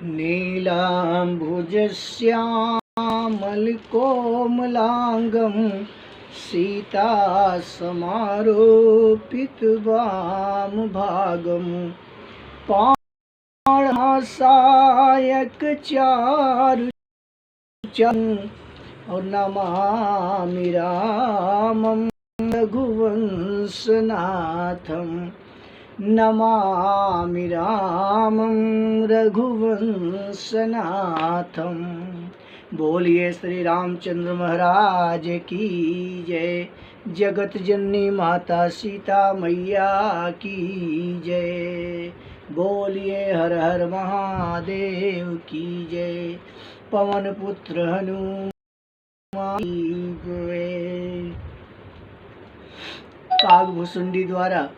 नीलाम्बुजश्यामलकोमलाङ्गं सीतासमारोपितवामभागं पाणहासायकचारुचं नमामि रामं रघुवंशनाथं। नमामि रामं रघुवंशनाथं। बोलिए श्री रामचंद्र महाराज की जय। जगत जननी माता सीता मैया की जय। बोलिए हर हर महादेव की जय। पवन पुत्र हनुमान की जय। कागभुसुंडी द्वारा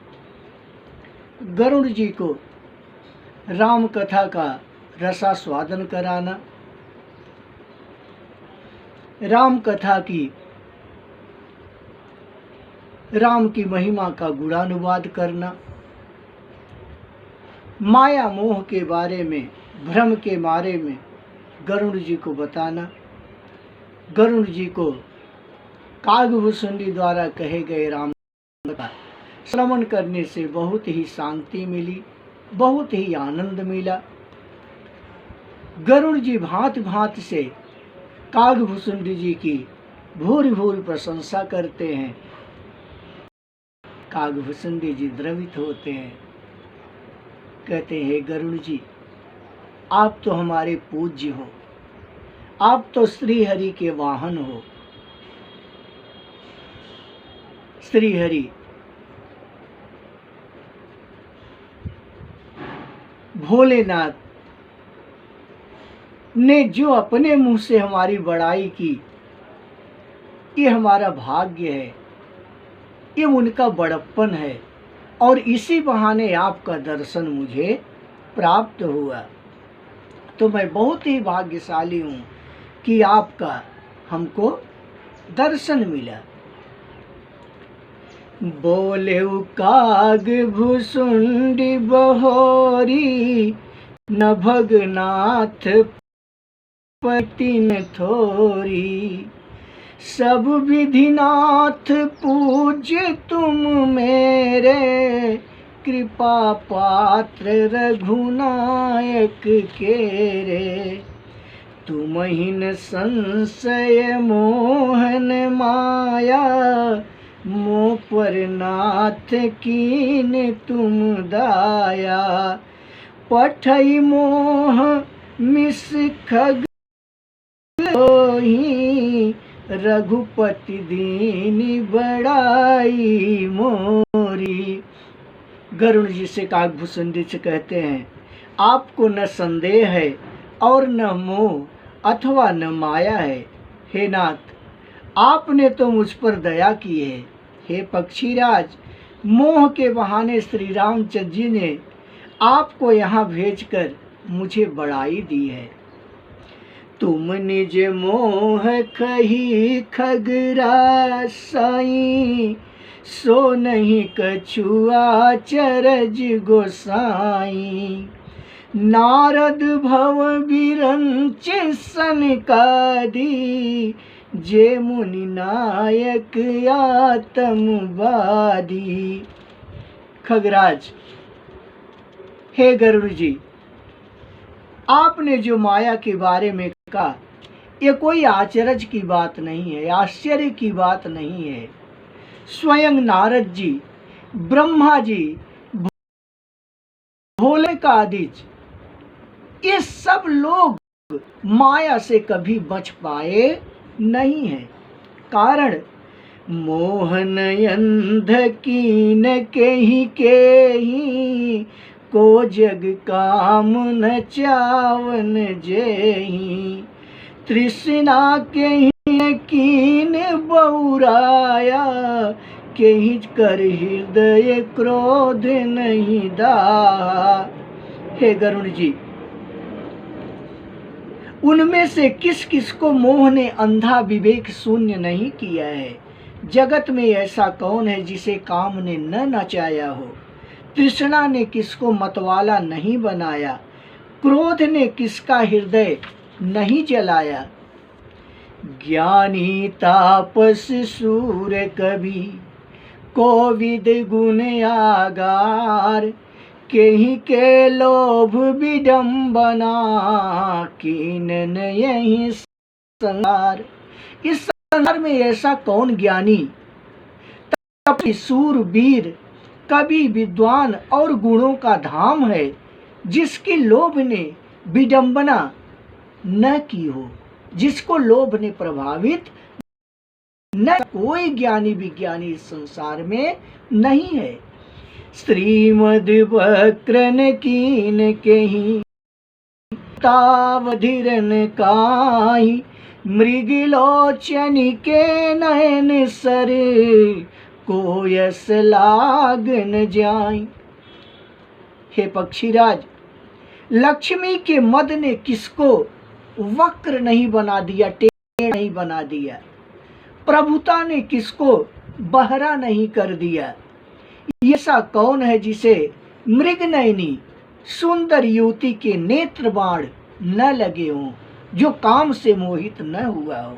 गरुड़ जी को राम कथा का रसास्वादन कराना, राम कथा की राम की महिमा का गुणानुवाद करना, माया मोह के बारे में, भ्रम के बारे में गरुड़ जी को बताना। गरुड़ जी को कागभुसुंडी द्वारा कहे गए राम का श्रवण करने से बहुत ही शांति मिली, बहुत ही आनंद मिला। गरुड़ जी भांति भांति से कागभुसुंडी जी की भूरि भूरि प्रशंसा करते हैं। कागभुसुंडी जी द्रवित होते हैं, कहते हैं गरुड़ जी आप तो हमारे पूज्य हो, आप तो श्री हरि के वाहन हो। श्री हरि भोलेनाथ ने जो अपने मुंह से हमारी बड़ाई की, ये हमारा भाग्य है, ये उनका बड़प्पन है और इसी बहाने आपका दर्शन मुझे प्राप्त हुआ। तो मैं बहुत ही भाग्यशाली हूँ कि आपका हमको दर्शन मिला। बोले कागभुसुंडी बहोरी न भगनाथ पतिन थोरी। सब विधिनाथ पूज्य तुम मेरे, कृपा पात्र रघुनायक केरे। तुमहिन संशय मोहन माया, मोह पर नाथ कीन तुम दाया। पठई मोह मिस खग होहि, रघुपति दीनी बड़ाई मोरी। गरुड़ जी से कागभुसुंडी से कहते हैं आपको न संदेह है और न मोह अथवा न माया है। हे नाथ आपने तो मुझ पर दया की है। हे पक्षीराज मोह के बहाने श्री रामचंद्र जी ने आपको यहाँ भेजकर मुझे बड़ाई दी है। तुम निज मोह कही खगरा साई, सो नहीं कछुआ चरज गोसाई। नारद भव बिरंच सनकादी, जे मुनि नायक आत्मवादी। खगराज हे गरुड़ जी आपने जो माया के बारे में कहा ये कोई आश्चर्य की बात नहीं है, आश्चर्य की बात नहीं है। स्वयं नारद जी, ब्रह्मा जी, भोले का आदिज, ये सब लोग माया से कभी बच पाए नहीं है। कारण मोहन अंध कीन केहि केहि, को जग काम न चावन जेहि। तृष्णा केहि कीन बौराया, केहि कर हृदय क्रोध नहीं दाहा। हे गरुड़ जी उनमें से किस किस को मोह ने अंधा विवेक शून्य नहीं किया है। जगत में ऐसा कौन है जिसे काम ने न नचाया हो। तृष्णा ने किसको मतवाला नहीं बनाया क्रोध ने किसका हृदय नहीं जलाया। ज्ञानी तापस सूर कवि कोविद गुण आगार, केहि के लोभ विडम्बना कीनन यही संसार। इस संसार में ऐसा कौन ज्ञानी, तपस्वी, सूरवीर, कवि, विद्वान और गुणों का धाम है, जिसकी लोभ ने विडंबना न की हो, जिसको लोभ ने प्रभावित न। कोई ज्ञानी विज्ञानी इस संसार में नहीं है। श्रीमद वक्रन कीन केहि तावधिरन काहि, मृगलोचन के नयन सर कोयस लाग न जाई। हे पक्षीराज, लक्ष्मी के मद ने किसको वक्र नहीं बना दिया, टेढ़ा नहीं बना दिया। प्रभुता ने किसको बहरा नहीं कर दिया। ऐसा कौन है जिसे मृगनयनी सुंदर युवती के नेत्र बाण न लगे हों, जो काम से मोहित न हुआ हो।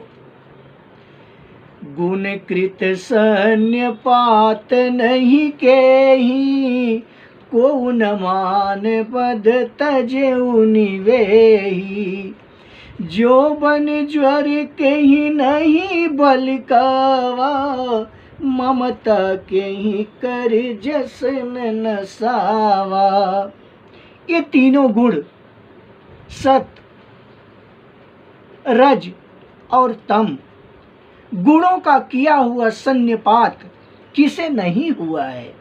गुण कृत सन्य पात नहीं केहि, को न मान पद तजेउ निवेहि। जो बन ज्वर कहीं नहीं बल कावा, ममता कहीं कर जसन नसावा। ये तीनों गुण सत, रज और तम, गुणों का किया हुआ सन्निपात किसे नहीं हुआ है।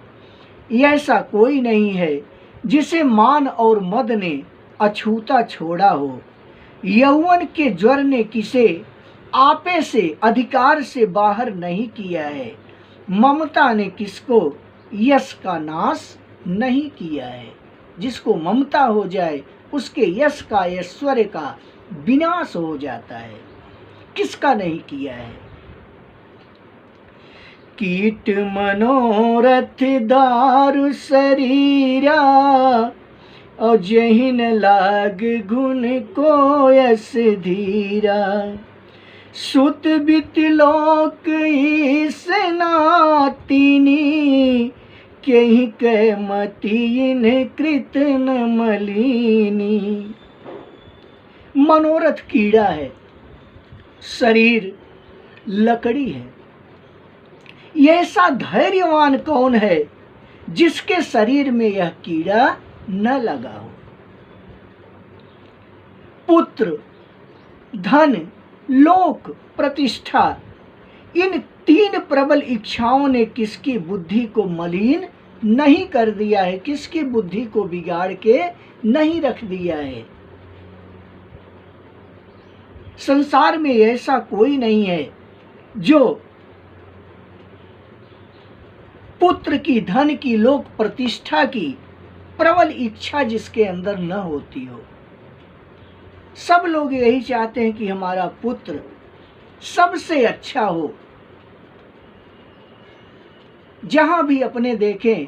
ऐसा कोई नहीं है जिसे मान और मद ने अछूता छोड़ा हो। यौवन के ज्वर ने किसे आपे से, अधिकार से बाहर नहीं किया है। ममता ने किसको यश का नाश नहीं किया है। जिसको ममता हो जाए उसके यश का, ऐश्वर्य का विनाश हो जाता है। किसका नहीं किया है। कीट मनोरथ दारु शरीरा, और जहिन लाग गुण को यस धीरा। सुत बित लोक ईस नातिनी, केहि कै मतीन कृत न मलिनी। मनोरथ कीड़ा है, शरीर लकड़ी है। ऐसा धैर्यवान कौन है जिसके शरीर में यह कीड़ा न लगा हो। पुत्र, धन, लोक, प्रतिष्ठा, इन तीन प्रबल इच्छाओं ने किसकी बुद्धि को मलिन नहीं कर दिया है, किसकी बुद्धि को बिगाड़ के नहीं रख दिया है। संसार में ऐसा कोई नहीं है जो पुत्र की, धन की, लोक प्रतिष्ठा की प्रबल इच्छा जिसके अंदर न होती हो। सब लोग यही चाहते हैं कि हमारा पुत्र सबसे अच्छा हो। जहां भी अपने देखें,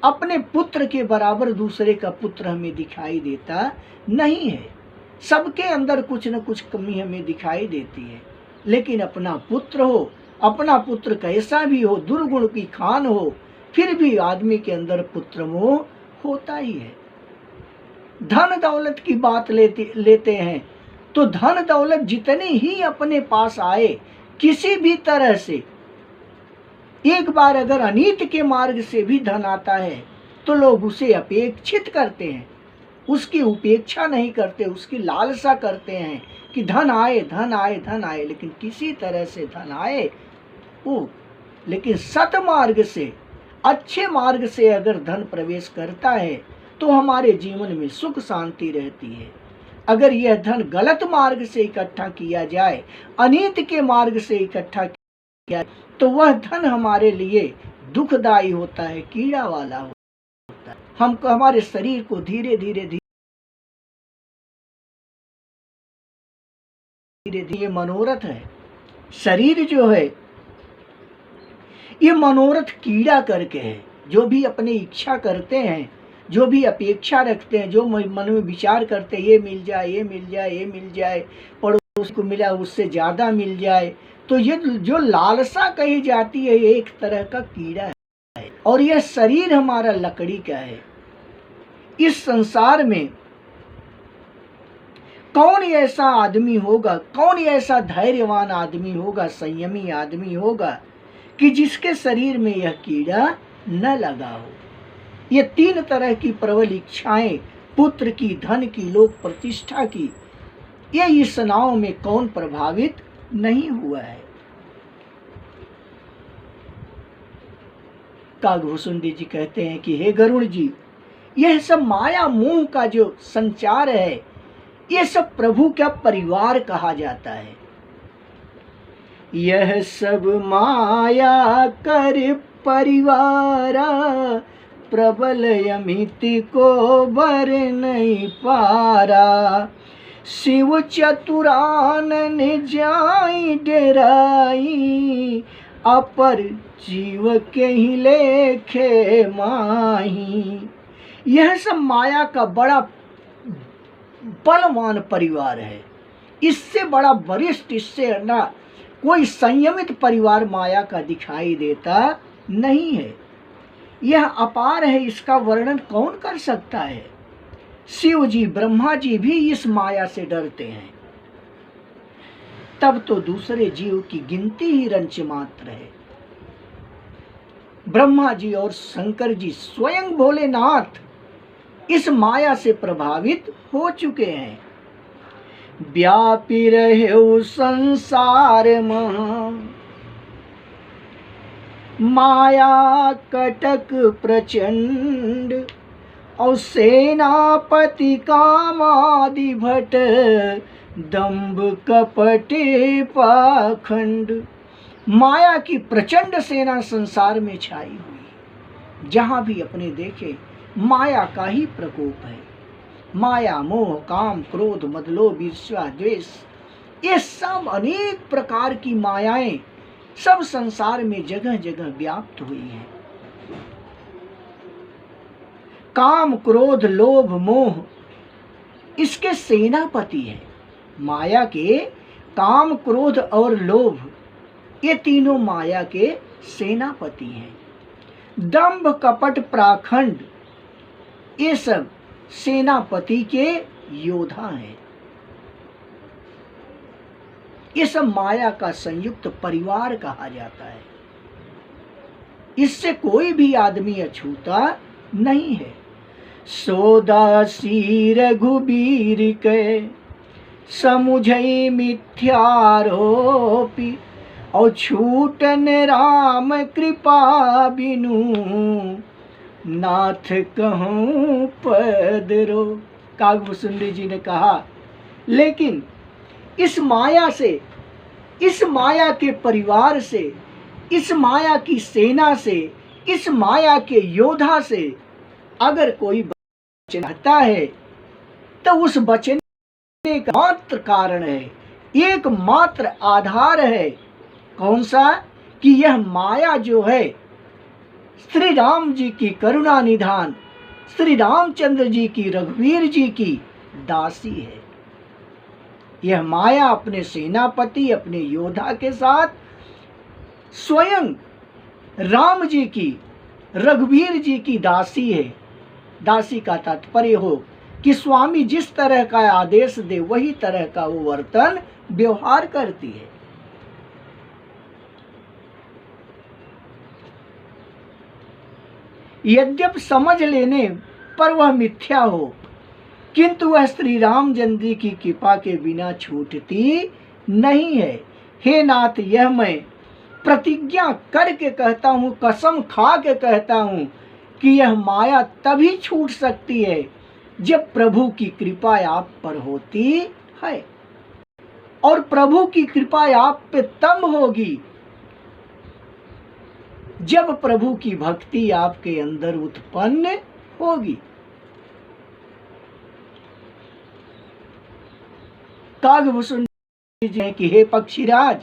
अपने पुत्र के बराबर दूसरे का पुत्र हमें दिखाई देता नहीं है। सबके अंदर कुछ न कुछ कमी हमें दिखाई देती है, लेकिन अपना पुत्र हो, अपना पुत्र कैसा भी हो, दुर्गुण की खान हो, फिर भी आदमी के अंदर पुत्र मोह होता ही है। धन दौलत की बात लेते हैं तो धन दौलत जितनी ही अपने पास आए, किसी भी तरह से, एक बार अगर अनीत के मार्ग से भी धन आता है तो लोग उसे अपेक्षित करते हैं, उसकी उपेक्षा नहीं करते, उसकी लालसा करते हैं कि धन आए, धन आए, धन आए। लेकिन किसी तरह से धन आए वो, लेकिन सतमार्ग से, अच्छे मार्ग से अगर धन प्रवेश करता है तो हमारे जीवन में सुख शांति रहती है। अगर यह धन गलत मार्ग से इकट्ठा किया जाए, अनीत के मार्ग से इकट्ठा किया जाए, तो वह धन हमारे लिए दुखदायी होता है, कीड़ा वाला होता है। हमको, हमारे शरीर को धीरे धीरे ये मनोरथ है। शरीर जो है ये मनोरथ कीड़ा करके है। जो भी अपनी इच्छा करते हैं, जो भी अपेक्षा रखते हैं, जो मन में विचार करते हैं, ये मिल जाए, ये मिल जाए, ये मिल जाए, पड़ोस को मिला उससे ज़्यादा मिल जाए, तो ये जो लालसा कही जाती है ये एक तरह का कीड़ा है। और यह शरीर हमारा लकड़ी का है। इस संसार में कौन ऐसा आदमी होगा, कौन ऐसा धैर्यवान आदमी होगा, संयमी आदमी होगा कि जिसके शरीर में यह कीड़ा न लगा हो। ये 3 तरह की प्रबल इच्छाएं, पुत्र की, धन की, लोक प्रतिष्ठा की, ये इस नाव में कौन प्रभावित नहीं हुआ है। काकभूषुंडी जी कहते हैं कि हे गरुड़ जी, यह सब माया मोह का जो संचार है, ये सब प्रभु का परिवार कहा जाता है। यह सब माया कर परिवारा, प्रबल यमिति को बर नहीं पारा। शिव चतुरानन जाई डेराई, अपर जीव के ही लेखे माही। यह सब माया का बड़ा बलवान परिवार है। इससे बड़ा वरिष्ठ, इससे ना कोई संयमित परिवार माया का दिखाई देता नहीं है। यह अपार है, इसका वर्णन कौन कर सकता है। शिव जी, ब्रह्मा जी भी इस माया से डरते हैं, तब तो दूसरे जीव की गिनती ही रंच मात्र है। ब्रह्मा जी और शंकर जी, स्वयं भोलेनाथ इस माया से प्रभावित हो चुके हैं। व्यापी रहे संसार में, माया कटक प्रचंड, और सेनापति कामादि भट, दंभ कपट पाखंड। माया की प्रचंड सेना संसार में छाई हुई, जहां भी अपने देखे माया का ही प्रकोप है। माया, मोह, काम, क्रोध, मद, लोभ, ईर्ष्या, द्वेष, ये सब अनेक प्रकार की मायाएं सब संसार में जगह जगह व्याप्त हुई हैं। काम, क्रोध, लोभ, मोह इसके सेनापति हैं। माया के काम, क्रोध और लोभ, ये तीनों माया के सेनापति हैं। दंभ, कपट, पाखंड, ये सब सेनापति के योद्धा हैं। ये सब माया का संयुक्त परिवार कहा जाता है। इससे कोई भी आदमी अछूता नहीं है। सोदासी रघुबीर के, समुझई मिथ्यारोपी, और छूटन राम कृपा बिनु, नाथ कहूँ पदरो। काकभूषुंडी जी ने कहा, लेकिन इस माया से, इस माया के परिवार से, इस माया की सेना से, इस माया के योद्धा से अगर कोई बचता है तो उस बचने का मात्र कारण है, एक मात्र आधार है। कौन सा? कि यह माया जो है श्री राम जी की करुणा निधान, श्री रामचंद्र जी की, रघुवीर जी की दासी है। यह माया अपने सेनापति, अपने योद्धा के साथ स्वयं राम जी की, रघुवीर जी की दासी है। दासी का तात्पर्य हो कि स्वामी जिस तरह का आदेश दे वही तरह का वो वर्तन व्यवहार करती है। यद्यप समझ लेने पर वह मिथ्या हो, किंतु वह श्री रामचंद्र जी की कृपा के बिना छूटती नहीं है। हे नाथ, यह मैं प्रतिज्ञा करके कहता हूँ, कसम खा के कहता हूँ कि यह माया तभी छूट सकती है जब प्रभु की कृपा आप पर होती है। और प्रभु की कृपा आप पे तब होगी जब प्रभु की भक्ति आपके अंदर उत्पन्न होगी। काकभूषुंडी जी ने कि हे पक्षीराज,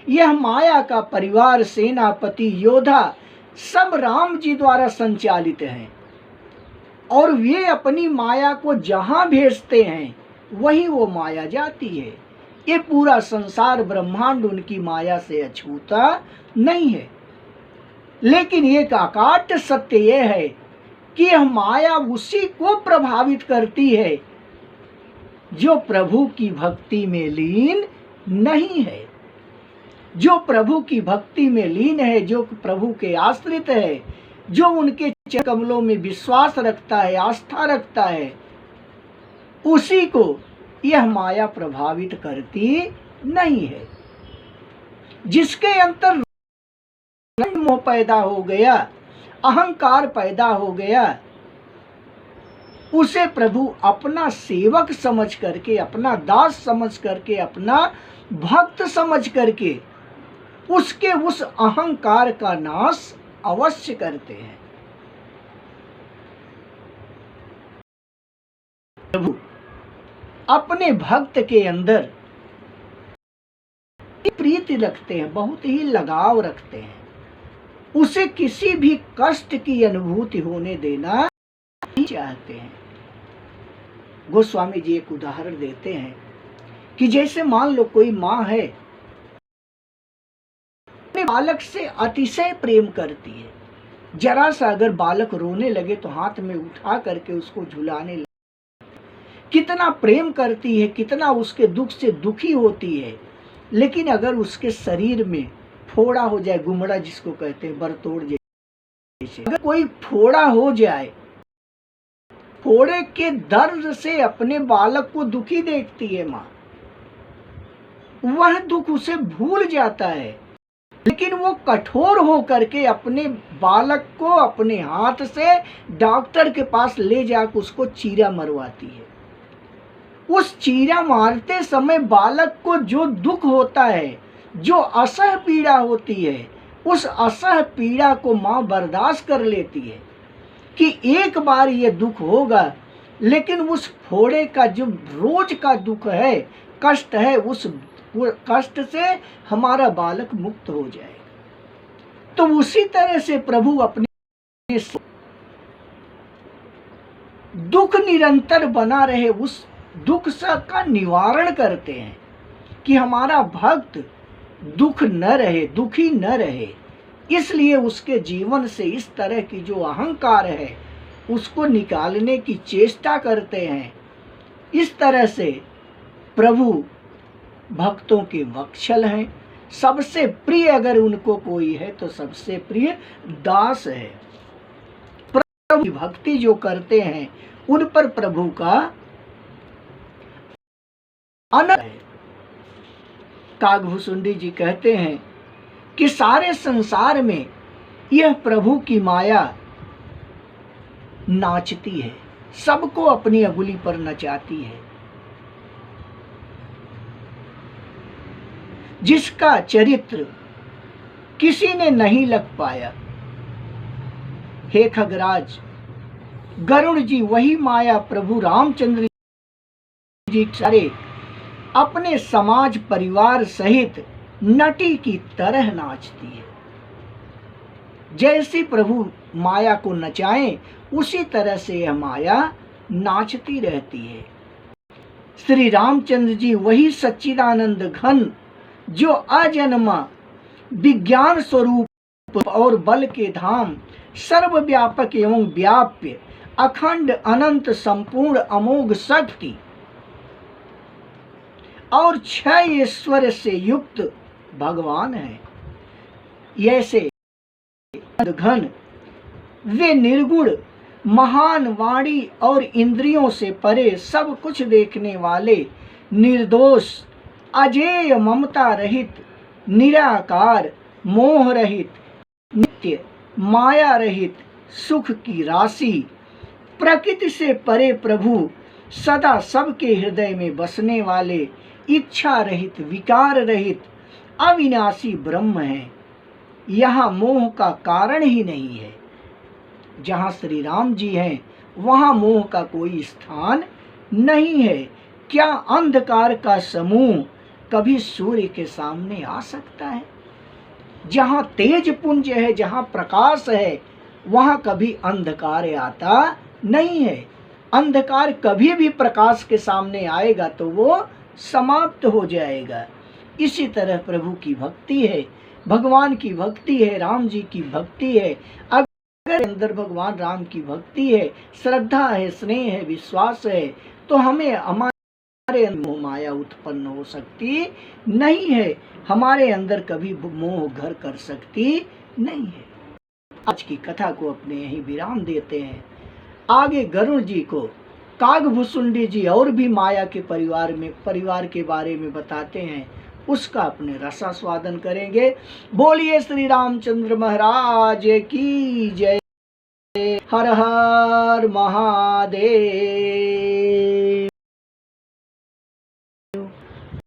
यह माया का परिवार, सेनापति, योद्धा सब राम जी द्वारा संचालित हैं। और वे अपनी माया को जहां भेजते हैं वहीं वो माया जाती है। ये पूरा संसार ब्रह्मांड उनकी माया से अछूता नहीं है। लेकिन एक अकाट्य सत्य यह है कि यह माया उसी को प्रभावित करती है जो प्रभु की भक्ति में लीन नहीं है, जो प्रभु की भक्ति में लीन है, जो प्रभु के आश्रित है, जो उनके कमलों में विश्वास रखता है, आस्था रखता है, उसी को यह माया प्रभावित करती नहीं है। जिसके अंतर मोह पैदा हो गया, अहंकार पैदा हो गया, उसे प्रभु अपना सेवक समझ करके, अपना दास समझ करके, अपना भक्त समझ करके उसके उस अहंकार का नाश अवश्य करते हैं। प्रभु अपने भक्त के अंदर प्रीति रखते हैं, बहुत ही लगाव रखते हैं, उसे किसी भी कष्ट की अनुभूति होने देना नहीं चाहते हैं। गोस्वामी जी एक उदाहरण देते हैं कि जैसे मान लो कोई माँ है, अपने बालक से अतिशय प्रेम करती है, जरा सा अगर बालक रोने लगे तो हाथ में उठा करके उसको झुलाने लगे, कितना प्रेम करती है, कितना उसके दुख से दुखी होती है। लेकिन अगर उसके शरीर में फोड़ा हो जाए, गुमड़ा जिसको कहते हैं, बरतोड़ जैसे, अगर कोई फोड़ा हो जाए, फोड़े के दर्द से अपने बालक को दुखी देखती है माँ, वह दुख उसे भूल जाता है, लेकिन वो कठोर हो करके अपने बालक को अपने हाथ से डॉक्टर के पास ले जाकर उसको चीरा मरवाती है। उस चीरा मारते समय बालक को जो दुख होता है, जो असह पीड़ा होती है, उस असह पीड़ा को माँ बर्दाश्त कर लेती है कि एक बार ये दुख होगा, लेकिन उस फोड़े का जो रोज का दुख है, कष्ट है, उस कष्ट से हमारा बालक मुक्त हो जाएगा। तो उसी तरह से प्रभु अपने दुख निरंतर बना रहे, उस दुख का निवारण करते हैं कि हमारा भक्त दुख न रहे, दुखी न रहे। इसलिए उसके जीवन से इस तरह की जो अहंकार है उसको निकालने की चेष्टा करते हैं। इस तरह से प्रभु भक्तों के वत्सल हैं। सबसे प्रिय अगर उनको कोई है तो सबसे प्रिय दास है। प्रभु की भक्ति जो करते हैं उन पर प्रभु का आनंद है। काकभूषुंडी जी कहते हैं कि सारे संसार में यह प्रभु की माया नाचती है, सबको अपनी अंगुली पर नचाती है। जिसका चरित्र किसी ने नहीं लग पाया, हे खगराज, गरुड़ जी वही माया प्रभु रामचंद्र जी सारे अपने समाज परिवार सहित नटी की तरह नाचती है। जैसी प्रभु माया को नचाएं उसी तरह से यह माया नाचती रहती है। श्री रामचंद्र जी वही सच्चिदानंद घन जो अजन्मा विज्ञान स्वरूप और बल के धाम, सर्वव्यापक एवं व्याप्य, अखंड अनंत संपूर्ण अमोघ शक्ति और छह ईश्वर से युक्त भगवान है। ऐसे घन वे निर्गुण महान वाणी और इंद्रियों से परे सब कुछ देखने वाले, निर्दोष, अजेय, ममता रहित, निराकार, मोह रहित, नित्य, माया रहित, सुख की राशि, प्रकृति से परे प्रभु सदा सबके हृदय में बसने वाले, इच्छा रहित, विकार रहित, अविनाशी ब्रह्म है। यहाँ मोह का कारण ही नहीं है। जहाँ श्री राम जी हैं वहाँ मोह का कोई स्थान नहीं है। क्या अंधकार का समूह कभी सूर्य के सामने आ सकता है? जहाँ तेज पुंज है, जहाँ प्रकाश है, वहाँ कभी अंधकार आता नहीं है। अंधकार कभी भी प्रकाश के सामने आएगा तो वो समाप्त हो जाएगा। इसी तरह प्रभु की भक्ति है, भगवान की भक्ति है, राम जी की भक्ति है। अगर अंदर भगवान राम की भक्ति है, श्रद्धा है, स्नेह है, विश्वास है, तो हमें हमारे मोह माया उत्पन्न हो सकती नहीं है, हमारे अंदर कभी मोह घर कर सकती नहीं है। आज की कथा को अपने यही विराम देते हैं। आगे गरुड़ जी को कागभुसुंडी जी और भी माया के परिवार के बारे में बताते हैं, उसका अपने रसास्वादन करेंगे। बोलिए श्री रामचंद्र महाराज की जय। हर हर महादेव।